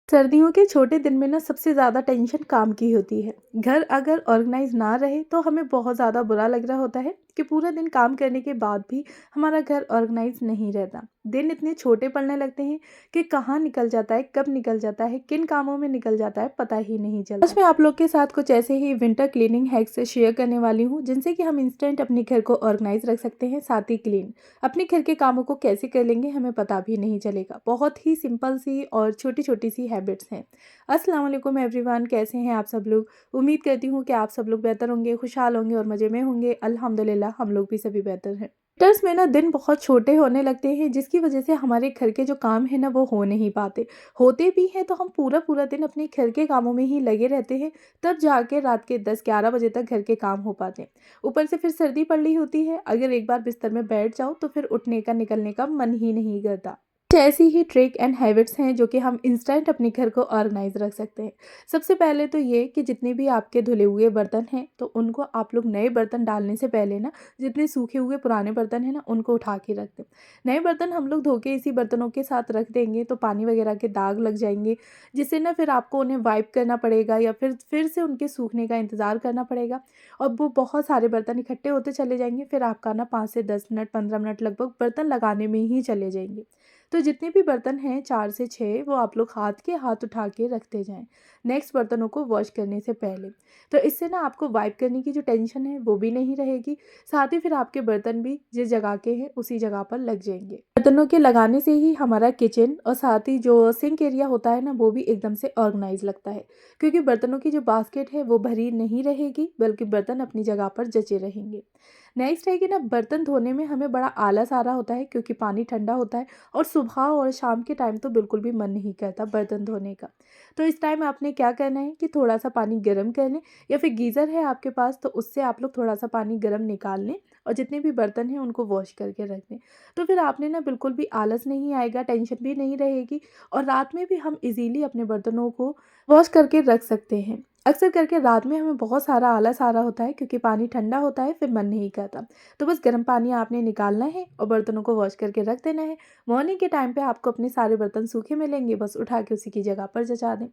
सर्दियों के छोटे दिन में ना सबसे ज़्यादा टेंशन काम की होती है। घर अगर ऑर्गेनाइज ना रहे तो हमें बहुत ज़्यादा बुरा लग रहा होता है कि पूरा दिन काम करने के बाद भी हमारा घर ऑर्गेनाइज नहीं रहता। दिन इतने छोटे पड़ने लगते हैं कि कहाँ निकल जाता है, कब निकल जाता है, किन कामों में निकल जाता है, पता ही नहीं चलता। आज मैं आप लोग के साथ कुछ ऐसे ही विंटर क्लीनिंग हैक्स शेयर करने वाली हूँ जिनसे कि हम इंस्टेंट अपने घर को ऑर्गेनाइज रख सकते हैं, साथ ही क्लीन। अपने घर के कामों को कैसे कर लेंगे हमें पता भी नहीं चलेगा। बहुत ही सिंपल सी और छोटी छोटी सी हैबिट्स हैं। अस्सलाम वालेकुम एवरीवन, कैसे हैं आप सब लोग। उम्मीद करती हूँ कि आप सब लोग बेहतर होंगे, खुशहाल होंगे और मज़े में होंगे। अल्हम्दुलिल्लाह हम लोग भी सभी बेहतर हैं। विंटर्स में ना दिन बहुत छोटे होने लगते हैं जिसकी वजह से हमारे घर के जो काम है ना वो हो नहीं पाते। होते भी हैं तो हम पूरा पूरा दिन अपने घर के कामों में ही लगे रहते हैं। तब जाके रात के 10-11 बजे तक घर के काम हो पाते हैं। ऊपर से फिर सर्दी पड़ रही होती है, अगर एक बार बिस्तर में बैठ जाओ तो फिर उठने का निकलने का मन ही नहीं करता। कुछ ऐसी ही ट्रिक एंड हैबिट्स हैं जो कि हम इंस्टेंट अपने घर को ऑर्गेनाइज रख सकते हैं। सबसे पहले तो ये कि जितने भी आपके धुले हुए बर्तन हैं तो उनको आप लोग नए बर्तन डालने से पहले ना जितने सूखे हुए पुराने बर्तन हैं ना उनको उठा के रख दें। नए बर्तन हम लोग धो के इसी बर्तनों के साथ रख देंगे तो पानी वगैरह के दाग लग जाएंगे, जिससे ना फिर आपको उन्हें वाइप करना पड़ेगा या फिर से उनके सूखने का इंतज़ार करना पड़ेगा। और वो बहुत सारे बर्तन इकट्ठे होते चले जाएंगे, फिर आपका ना 5 से 10 मिनट 15 मिनट लगभग बर्तन लगाने में ही चले जाएंगे। तो जितने भी बर्तन हैं 4 से 6 वो आप लोग हाथ उठा के रखते जाएं नेक्स्ट बर्तनों को वॉश करने से पहले। तो इससे ना आपको वाइप करने की जो टेंशन है वो भी नहीं रहेगी, साथ ही फिर आपके बर्तन भी जिस जगह के हैं उसी जगह पर लग जाएंगे। बर्तनों के लगाने से ही हमारा किचन और साथ ही जो सिंक एरिया होता है ना वो भी एकदम से ऑर्गेनाइज लगता है, क्योंकि बर्तनों की जो बास्केट है वो भरी नहीं रहेगी बल्कि बर्तन अपनी जगह पर जचे रहेंगे। नेक्स्ट है कि ना बर्तन धोने में हमें बड़ा आलस आ रहा होता है क्योंकि पानी ठंडा होता है और सुबह और शाम के टाइम तो बिल्कुल भी मन नहीं करता बर्तन धोने का। तो इस टाइम आपने क्या करना है कि थोड़ा सा पानी गर्म कर लें, या फिर गीज़र है आपके पास तो उससे आप लोग थोड़ा सा पानी गर्म निकाल लें और जितने भी बर्तन हैं उनको वॉश करके रख दें। तो फिर आपने ना बिल्कुल भी आलस नहीं आएगा, टेंशन भी नहीं रहेगी और रात में भी हम इजीली अपने बर्तनों को वॉश करके रख सकते हैं। अक्सर करके रात में हमें बहुत सारा आलस आ रहा होता है क्योंकि पानी ठंडा होता है, फिर मन नहीं करता। तो बस गर्म पानी आपने निकालना है और बर्तनों को वॉश करके रख देना है। मॉर्निंग के टाइम पे आपको अपने सारे बर्तन सूखे मिलेंगे, बस उठा के उसी की जगह पर जचा दें।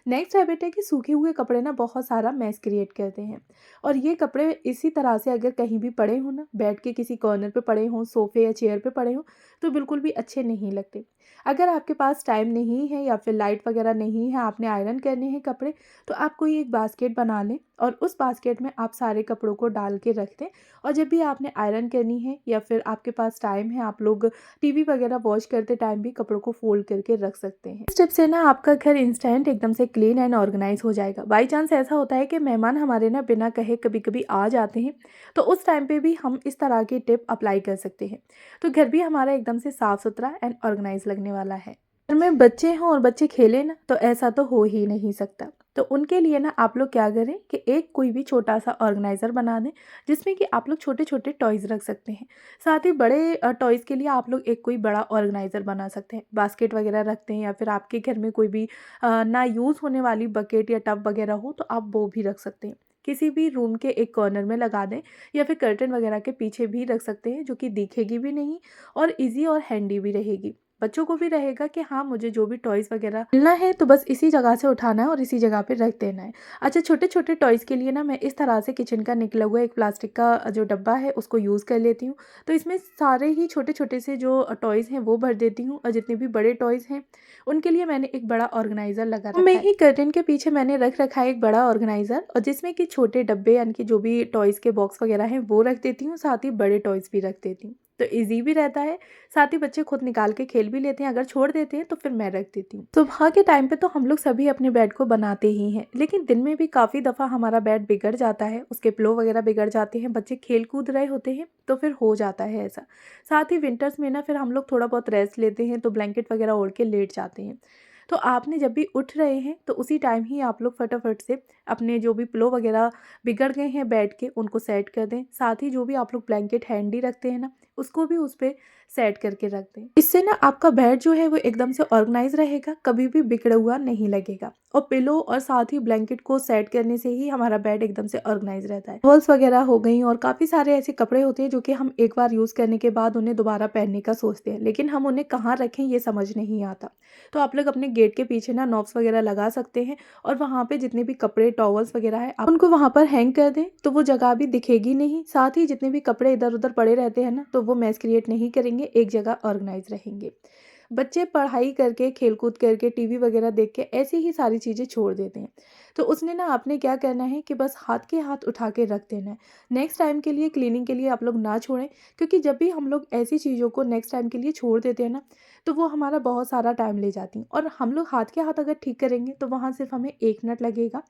नेक्स्ट हैबिट है कि सूखे हुए कपड़े ना बहुत सारा मैस क्रिएट करते हैं, और ये कपड़े इसी तरह से अगर कहीं भी पड़े हों ना, बेड के किसी कॉर्नर पे पड़े हों, सोफे या चेयर पे पड़े हों, तो बिल्कुल भी अच्छे नहीं लगते। अगर आपके पास टाइम नहीं है या फिर लाइट वगैरह नहीं है, आपने आयरन करने हैं कपड़े, तो आप कोई एक बास्केट बना लें और उस बास्केट में आप सारे कपड़ों को डाल के रख दें। और जब भी आपने आयरन करनी है या फिर आपके पास टाइम है, आप लोग टीवी वगैरह वॉच करते टाइम भी कपड़ों को फोल्ड करके रख सकते हैं। इस टिप से ना आपका घर इंस्टेंट एकदम से क्लीन एंड ऑर्गेनाइज हो जाएगा। बाई चांस ऐसा होता है कि मेहमान हमारे ना बिना कहे कभी कभी आ जाते हैं, तो उस टाइम पे भी हम इस तरह की टिप अप्लाई कर सकते हैं। तो घर भी हमारा एकदम से साफ सुथरा एंड ऑर्गेनाइज लगने वाला है। घर में बच्चे हों और बच्चे खेलें ना तो ऐसा तो हो ही नहीं सकता। तो उनके लिए ना आप लोग क्या करें कि एक कोई भी छोटा सा ऑर्गेनाइज़र बना दें जिसमें कि आप लोग छोटे छोटे टॉयज़ रख सकते हैं। साथ ही बड़े टॉयज़ के लिए आप लोग एक कोई बड़ा ऑर्गेनाइज़र बना सकते हैं, बास्केट वगैरह रखते हैं, या फिर आपके घर में कोई भी ना यूज़ होने वाली बकेट या टब वगैरह हो तो आप वो भी रख सकते हैं। किसी भी रूम के एक कॉर्नर में लगा दें या फिर कर्टन वगैरह के पीछे भी रख सकते हैं, जो कि दिखेगी भी नहीं और ईजी और हैंडी भी रहेगी। बच्चों को भी रहेगा कि हाँ, मुझे जो भी टॉयज़ वगैरह मिलना है तो बस इसी जगह से उठाना है और इसी जगह पे रख देना है। अच्छा, छोटे छोटे टॉयज़ के लिए ना मैं इस तरह से किचन का निकला हुआ एक प्लास्टिक का जो डब्बा है उसको यूज़ कर लेती हूँ। तो इसमें सारे ही छोटे छोटे से जो टॉयज़ हैं वो भर देती हूँ, और जितने भी बड़े टॉयज़ हैं उनके लिए मैंने एक बड़ा ऑर्गेनाइज़र लगा रखा है। ही कर्टन के पीछे मैंने रख रखा है एक बड़ा ऑर्गेनाइज़र, और जिसमें कि छोटे डब्बे यानी कि जो भी टॉयज़ के बॉक्स वगैरह हैं वो रख देती हूँ, साथ ही बड़े टॉयज़ भी रख देती हूँ। तो ईज़ी भी रहता है, साथ ही बच्चे खुद निकाल के खेल भी लेते हैं। अगर छोड़ देते हैं तो फिर मैं रख देती हूँ। सुबह के टाइम पे तो हम लोग सभी अपने बेड को बनाते ही हैं, लेकिन दिन में भी काफ़ी दफ़ा हमारा बेड बिगड़ जाता है, उसके पिलो वगैरह बिगड़ जाते हैं, बच्चे खेल कूद रहे होते हैं तो फिर हो जाता है ऐसा। साथ ही विंटर्स में ना फिर हम लोग थोड़ा बहुत रेस्ट लेते हैं तो ब्लैंकेट वगैरह ओढ़ के लेट जाते हैं। तो आपने जब भी उठ रहे हैं तो उसी टाइम ही आप लोग फटाफट से अपने जो भी पिलो वगैरह बिगड़ गए हैं बेड के उनको सेट कर दें। साथ ही जो भी आप लोग ब्लैंकेट हैंडी रखते हैं ना उसको भी उस पे सेट करके रख दें। इससे ना आपका बेड जो है वो एकदम से ऑर्गेनाइज रहेगा, कभी भी बिगड़ा हुआ नहीं लगेगा। और पिलो और साथ ही ब्लैंकेट को सेट करने से ही हमारा बेड एकदम से ऑर्गेनाइज रहता है। टॉवल्स वगैरह हो गई और काफ़ी सारे ऐसे कपड़े होते हैं जो कि हम एक बार यूज़ करने के बाद उन्हें दोबारा पहनने का सोचते हैं, लेकिन हम उन्हें कहाँ रखें ये समझ नहीं आता। तो आप लोग अपने गेट के पीछे ना नॉब्स वगैरह लगा सकते हैं और वहाँ पे जितने भी कपड़े टॉवल्स वगैरह है आप उनको वहाँ पर हैंग कर दें, तो वो जगह भी दिखेगी नहीं। साथ ही जितने भी कपड़े इधर उधर पड़े रहते हैं ना, तो वो मैस क्रिएट नहीं करेंगे, एक जगह ऑर्गेनाइज रहेंगे। बच्चे पढ़ाई करके, खेलकूद करके, टीवी वगैरह देख के ऐसी ही सारी चीज़ें छोड़ देते हैं। तो उसने ना आपने क्या करना है कि बस हाथ के हाथ उठा के रख देना है। नेक्स्ट टाइम के लिए क्लीनिंग के लिए आप लोग ना छोड़ें, क्योंकि जब भी हम लोग ऐसी चीज़ों को नेक्स्ट टाइम के लिए छोड़ देते हैं ना, तो वो हमारा बहुत सारा टाइम ले जाती हैं। और हम लोग हाथ के हाथ अगर ठीक करेंगे तो वहाँ सिर्फ हमें 1 मिनट लगेगा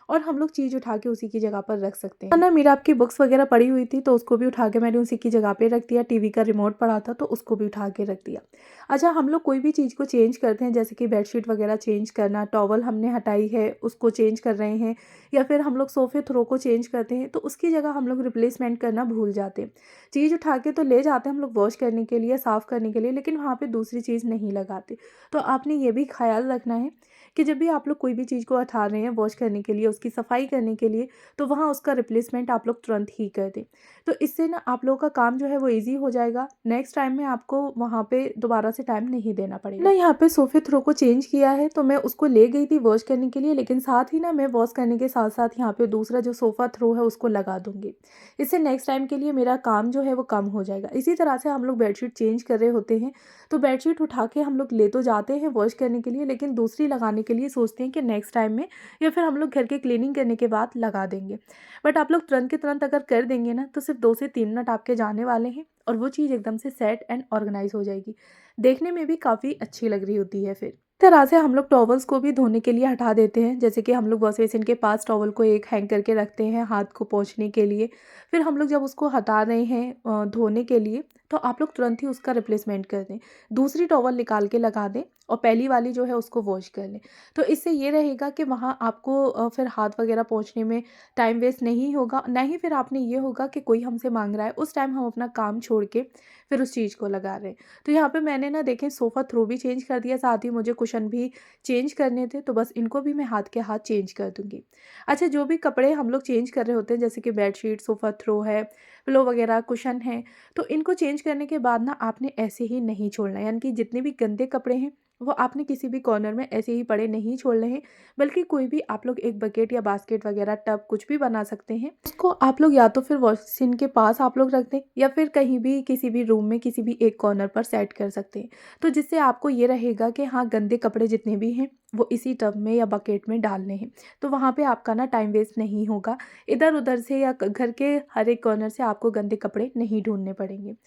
और हम लोग चीज़ उठा के उसी की जगह पर रख सकते हैं। ना मेरा आपकी बुक्स वगैरह पड़ी हुई थी, तो उसको भी उठा के मैंने उसी की जगह पे रख दिया। टीवी का रिमोट पड़ा था तो उसको भी उठा के रख दिया। अच्छा, हम लोग कोई भी चीज़ को चेंज करते हैं, जैसे कि बेडशीट वगैरह चेंज करना, टॉवल हमने हटाई है उसको चेंज कर रहे हैं, या फिर हम लोग सोफ़े थ्रो को चेंज करते हैं, तो उसकी जगह हम लोग रिप्लेसमेंट करना भूल जाते हैं। चीज़ उठा के तो ले जाते हैं हम लोग वॉश करने के लिए, साफ़ करने के लिए, लेकिन वहाँ पे दूसरी चीज़ नहीं लगाते। तो आपने ये भी ख़्याल रखना है कि जब भी आप लोग कोई भी चीज़ को उठा रहे हैं वॉश करने के लिए, उसकी सफाई करने के लिए, तो वहाँ उसका रिप्लेसमेंट आप लोग तुरंत ही कर दें। तो इससे ना आप लोगों का काम जो है वो ईज़ी हो जाएगा। नेक्स्ट टाइम में आपको वहाँ पे दोबारा से टाइम नहीं देना पड़ेगा। ना यहाँ पे सोफ़े थ्रो को चेंज किया है, तो मैं उसको ले गई थी वॉश करने के लिए, लेकिन साथ ही ना मैं वॉश करने के साथ-साथ यहाँ पे दूसरा जो सोफ़ा थ्रो है उसको लगा दूँगी। इससे नेक्स्ट टाइम के लिए मेरा काम जो है वो कम हो जाएगा। इसी तरह से हम लोग बेडशीट चेंज कर रहे होते हैं, तो बेडशीट उठा के हम लोग ले तो जाते हैं वॉश करने के लिए, लेकिन दूसरी लगाने के लिए सोचते हैं कि नेक्स्ट टाइम में, या फिर हम लोग घर के क्लीनिंग करने के बाद लगा देंगे। बट आप लोग तुरंत के तुरंत अगर कर देंगे ना, तो सिर्फ 2 से 3 मिनट आपके जाने वाले हैं और वो चीज़ एकदम से सेट एंड ऑर्गेनाइज हो जाएगी। देखने में भी काफ़ी अच्छी लग रही होती है फिर। इस तरह से हम लोग टॉवल्स को भी धोने के लिए हटा देते हैं, जैसे कि हम लोग वॉश बेसिन के पास टॉवल को एक हैंग करके रखते हैं हाथ को पोंछने के लिए। फिर हम लोग जब उसको हटा रहे हैं धोने के लिए, तो आप लोग तुरंत ही उसका रिप्लेसमेंट कर दें। दूसरी टॉवल निकाल के लगा दें और पहली वाली जो है उसको वॉश कर लें। तो इससे ये रहेगा कि वहाँ आपको फिर हाथ वगैरह पोंछने में टाइम वेस्ट नहीं होगा, ना ही फिर आपने ये होगा कि कोई हमसे माँग रहा है, उस टाइम हम अपना काम छोड़ के फिर उस चीज़ को लगा रहे हैं। तो यहाँ पे मैंने ना देखें सोफ़ा थ्रो भी चेंज कर दिया, साथ ही मुझे कुशन भी चेंज करने थे, तो बस इनको भी मैं हाथ के हाथ चेंज कर दूँगी। अच्छा, जो भी कपड़े हम लोग चेंज कर रहे होते हैं, जैसे कि बेडशीट, सोफ़ा थ्रो है, पिलो वगैरह, कुशन है, तो इनको चेंज करने के बाद ना आपने ऐसे ही नहीं छोड़ना है। यानी कि जितने भी गंदे कपड़े हैं वो आपने किसी भी कॉर्नर में ऐसे ही पड़े नहीं छोड़ने हैं, बल्कि कोई भी आप लोग एक बकेट या बास्केट वगैरह टब कुछ भी बना सकते हैं। उसको आप लोग या तो फिर वॉशिंग के पास आप लोग रख दें, या फिर कहीं भी किसी भी रूम में किसी भी एक कॉर्नर पर सेट कर सकते हैं। तो जिससे आपको ये रहेगा कि हाँ, गंदे कपड़े जितने भी हैं वो इसी टब में या बकेट में डालने हैं। तो वहाँ पे आपका ना टाइम वेस्ट नहीं होगा, इधर उधर से या घर के हर एक कॉर्नर से आपको गंदे कपड़े नहीं ढूंढने पड़ेंगे।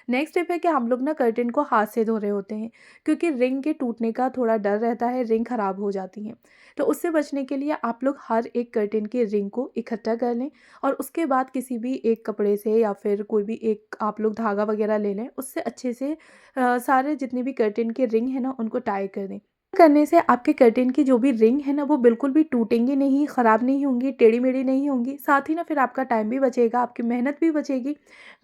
नेक्स्ट स्टेप है कि हम लोग ना कर्टेन को हाथ से धो रहे होते हैं, क्योंकि रिंग के टूटने का थोड़ा डर रहता है, रिंग ख़राब हो जाती हैं। तो उससे बचने के लिए आप लोग हर एक कर्टेन की रिंग को इकट्ठा कर लें और उसके बाद किसी भी एक कपड़े से या फिर कोई भी एक आप लोग धागा वगैरह ले लें, उससे अच्छे से सारे जितने भी कर्टेन के रिंग है ना उनको टाई कर दें। करने से आपके कर्टेन की जो भी रिंग है ना वो बिल्कुल भी टूटेंगी नहीं, ख़राब नहीं होंगी, टेढ़ी-मेढ़ी नहीं होंगी। साथ ही ना फिर आपका टाइम भी बचेगा, आपकी मेहनत भी बचेगी।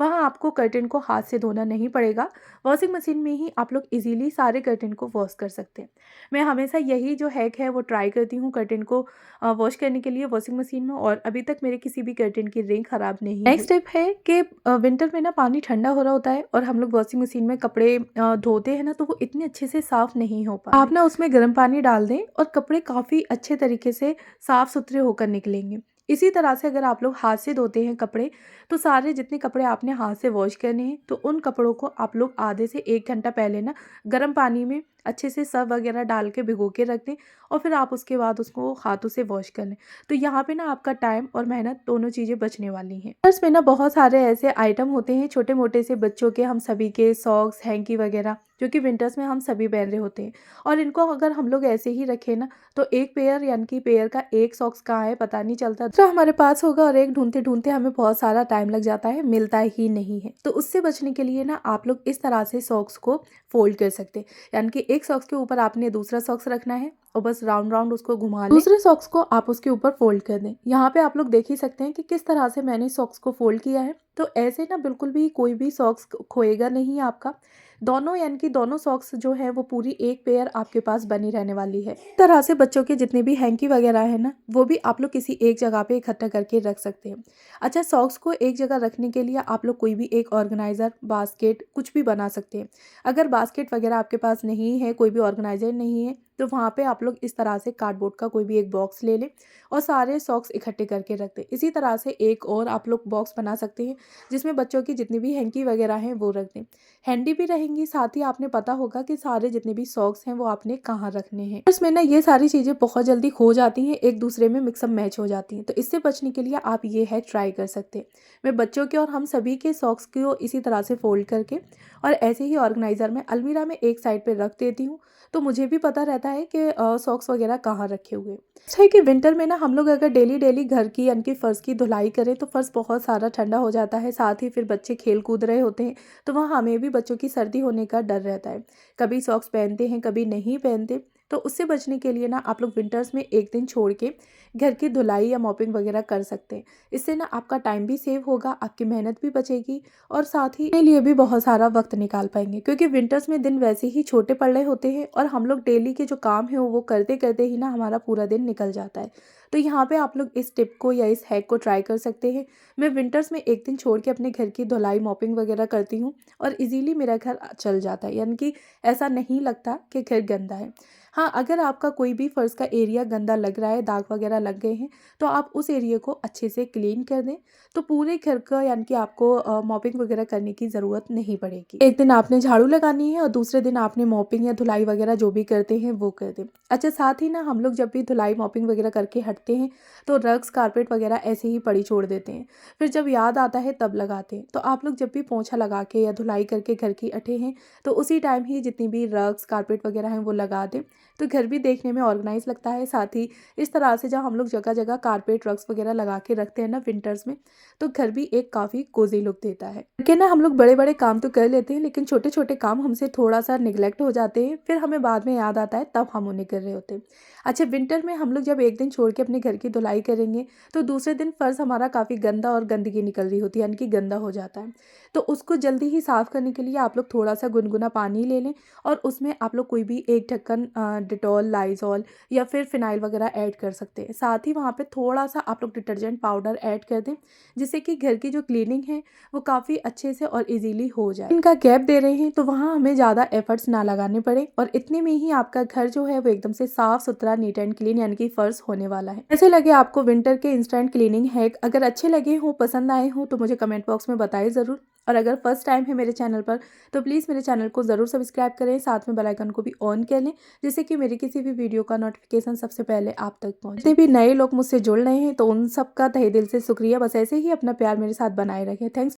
वहाँ आपको कर्टेन को हाथ से धोना नहीं पड़ेगा। वॉशिंग मशीन में ही आप लोग इज़ीली सारे कर्टेन को वॉश कर सकते हैं। मैं हमेशा यही जो हैक है वो ट्राई करती हूँ कर्टेन को वॉश करने के लिए वॉशिंग मशीन में, और अभी तक मेरे किसी भी कर्टेन की रिंग ख़राब नहीं हुई। नेक्स्ट स्टेप है कि विंटर में ना पानी ठंडा हो रहा होता है और हम लोग वॉशिंग मशीन में कपड़े धोते हैं ना, तो वो इतने अच्छे से साफ़ नहीं हो पाते। आप ना उसमें गर्म पानी डाल दें और कपड़े काफ़ी अच्छे तरीके से साफ़ सुथरे होकर निकलेंगे। इसी तरह से अगर आप लोग हाथ से धोते हैं कपड़े, तो सारे जितने कपड़े आपने हाथ से वॉश करने हैं, तो उन कपड़ों को आप लोग आधे से 1 घंटा पहले ना गर्म पानी में अच्छे से सर्फ वगैरह डाल के भिगो के रख दें और फिर आप उसके बाद उसको हाथों से वॉश कर लें। तो यहाँ पे ना आपका टाइम और मेहनत दोनों चीज़ें बचने वाली हैं। पर्स में ना बहुत सारे ऐसे आइटम होते हैं छोटे मोटे से बच्चों के, हम सभी के सॉक्स, हैंकी वगैरह, जो कि विंटर्स में हम सभी पहन रहे होते हैं, और इनको अगर हम लोग ऐसे ही रखें ना, तो एक पेयर यानी कि पेयर का एक सॉक्स कहाँ है पता नहीं चलता, दूसरा हमारे पास होगा और एक ढूंढते ढूंढते हमें बहुत सारा टाइम लग जाता है, मिलता ही नहीं है। तो उससे बचने के लिए ना आप लोग इस तरह से सॉक्स को फोल्ड कर सकते हैं, यानी कि एक सॉक्स के ऊपर आपने दूसरा सॉक्स रखना है और बस राउंड राउंड उसको घुमा लें। दूसरे सॉक्स को आप उसके ऊपर फोल्ड कर दें। यहाँ पे आप लोग देख ही सकते हैं कि किस तरह से मैंने सॉक्स को फोल्ड किया है। तो ऐसे ना बिल्कुल भी कोई भी सॉक्स खोएगा नहीं आपका। दोनों यानी कि दोनों सॉक्स जो है वो पूरी एक पेयर आपके पास बनी रहने वाली है। इस तरह से बच्चों के जितने भी हैंकी वगैरह है ना, वो भी आप लोग किसी एक जगह पे इकट्ठा करके रख सकते हैं। अच्छा, सॉक्स को एक जगह रखने के लिए आप लोग कोई भी एक ऑर्गेनाइजर, बास्केट कुछ भी बना सकते हैं। अगर बास्केट वगैरह आपके पास नहीं है, कोई भी ऑर्गेनाइजर नहीं है, तो वहाँ पे आप लोग इस तरह से कार्डबोर्ड का कोई भी एक बॉक्स ले लें और सारे सॉक्स इकट्ठे करके रख दें। इसी तरह से एक और आप लोग बॉक्स बना सकते हैं जिसमें बच्चों की जितनी भी हैंकी वगैरह हैं वो रख दें। हैंडी भी रहेंगी, साथ ही आपने पता होगा कि सारे जितने भी सॉक्स हैं वो आपने कहाँ रखने हैं। इसमें ना ये सारी चीज़ें बहुत जल्दी खो जाती हैं, एक दूसरे में मिक्सअप मैच हो जाती हैं। तो इससे बचने के लिए आप ये हैक ट्राई कर सकते हैं। मैं बच्चों के और हम सभी के सॉक्स को इसी तरह से फोल्ड करके और ऐसे ही ऑर्गेनाइजर में अलमीरा में एक साइड पे रख देती हूँ। तो मुझे भी पता रहता है कि सॉक्स वगैरह कहाँ रखे हुए। अच्छा है कि विंटर में ना हम लोग अगर डेली डेली घर की यानी कि फ़र्श की धुलाई करें तो फ़र्श बहुत सारा ठंडा हो जाता है। साथ ही फिर बच्चे खेल कूद रहे होते हैं तो वहाँ हमें भी बच्चों की सर्दी होने का डर रहता है। कभी सॉक्स पहनते हैं, कभी नहीं पहनते। तो उससे बचने के लिए ना आप लोग विंटर्स में एक दिन छोड़ के घर की धुलाई या मॉपिंग वगैरह कर सकते हैं। इससे ना आपका टाइम भी सेव होगा, आपकी मेहनत भी बचेगी और साथ ही अपने लिए भी बहुत सारा वक्त निकाल पाएंगे, क्योंकि विंटर्स में दिन वैसे ही छोटे पड़ रहे होते हैं और हम लोग डेली के जो काम है वो करते करते ही ना हमारा पूरा दिन निकल जाता है। तो यहाँ पे आप लोग इस टिप को या इस हैक को ट्राई कर सकते हैं। मैं विंटर्स में एक दिन छोड़ के अपने घर की धुलाई मॉपिंग वगैरह करती हूँ और इजीली मेरा घर चल जाता है, यानी कि ऐसा नहीं लगता कि घर गंदा है। हाँ, अगर आपका कोई भी फ़र्श का एरिया गंदा लग रहा है, दाग वगैरह लग गए हैं, तो आप उस एरिया को अच्छे से क्लीन कर दें। तो पूरे घर का यानी कि आपको मॉपिंग वगैरह करने की ज़रूरत नहीं पड़ेगी। एक दिन आपने झाड़ू लगानी है और दूसरे दिन आपने मॉपिंग या धुलाई वगैरह जो भी करते हैं वो कर दें। अच्छा, साथ ही ना हम लोग जब भी धुलाई मॉपिंग वगैरह करके हटते हैं तो रग्स, कारपेट वगैरह ऐसे ही पड़ी छोड़ देते हैं। फिर जब याद आता है तब लगाते हैं। तो आप लोग जब भी पोंछा लगा के या धुलाई करके घर की अटे हैं तो उसी टाइम ही जितनी भी रग्स, कारपेट वगैरह हैं वो लगा दें। तो घर भी देखने में ऑर्गेनाइज लगता है। साथ ही इस तरह से जब हम लोग जगह जगह कारपेट, रग्स वगैरह लगा के रखते हैं ना विंटर्स में, तो घर भी एक काफ़ी कोजी लुक देता है। कि ना हम लोग बड़े बड़े काम तो कर लेते हैं लेकिन छोटे छोटे काम हमसे थोड़ा सा निगलेक्ट हो जाते हैं, फिर हमें बाद में याद आता है तब हम उन्हें कर रहे होते हैं। अच्छा, विंटर में हम लोग जब एक दिन छोड़ के अपने घर की धुलाई करेंगे तो दूसरे दिन फर्श हमारा काफ़ी गंदा और गंदगी निकल रही होती है, यानी कि गंदा हो जाता है। तो उसको जल्दी ही साफ़ करने के लिए आप लोग थोड़ा सा गुनगुना पानी ले लें और उसमें आप लोग कोई भी एक ढक्कन डिटॉल, लाइजॉल या फिर फिनाइल वगैरह ऐड कर सकते हैं। साथ ही वहाँ पे थोड़ा सा आप लोग डिटर्जेंट पाउडर ऐड कर दें, जिससे कि घर की जो क्लीनिंग है वो काफ़ी अच्छे से और इजीली हो जाए। इनका गैप दे रहे हैं तो वहाँ हमें ज़्यादा एफर्ट्स ना लगाने पड़े और इतने में ही आपका घर जो है वो एकदम से साफ़ सुथरा, नीट एंड क्लीन यानी कि फर्श होने वाला है। ऐसे लगे आपको विंटर के इंस्टेंट क्लीनिंग हैक? अगर अच्छे लगे हों, पसंद आए हों तो मुझे कमेंट बॉक्स में बताइए ज़रूर। और अगर फर्स्ट टाइम है मेरे चैनल पर तो प्लीज़ मेरे चैनल को ज़रूर सब्सक्राइब करें, साथ में बेल आइकन को भी ऑन कर लें, जिससे कि मेरी किसी भी वीडियो का नोटिफिकेशन सबसे पहले आप तक पहुंचे। जितने भी नए लोग मुझसे जुड़ रहे हैं तो उन सब का तहे दिल से शुक्रिया। बस ऐसे ही अपना प्यार मेरे साथ बनाए रखें। थैंक्स।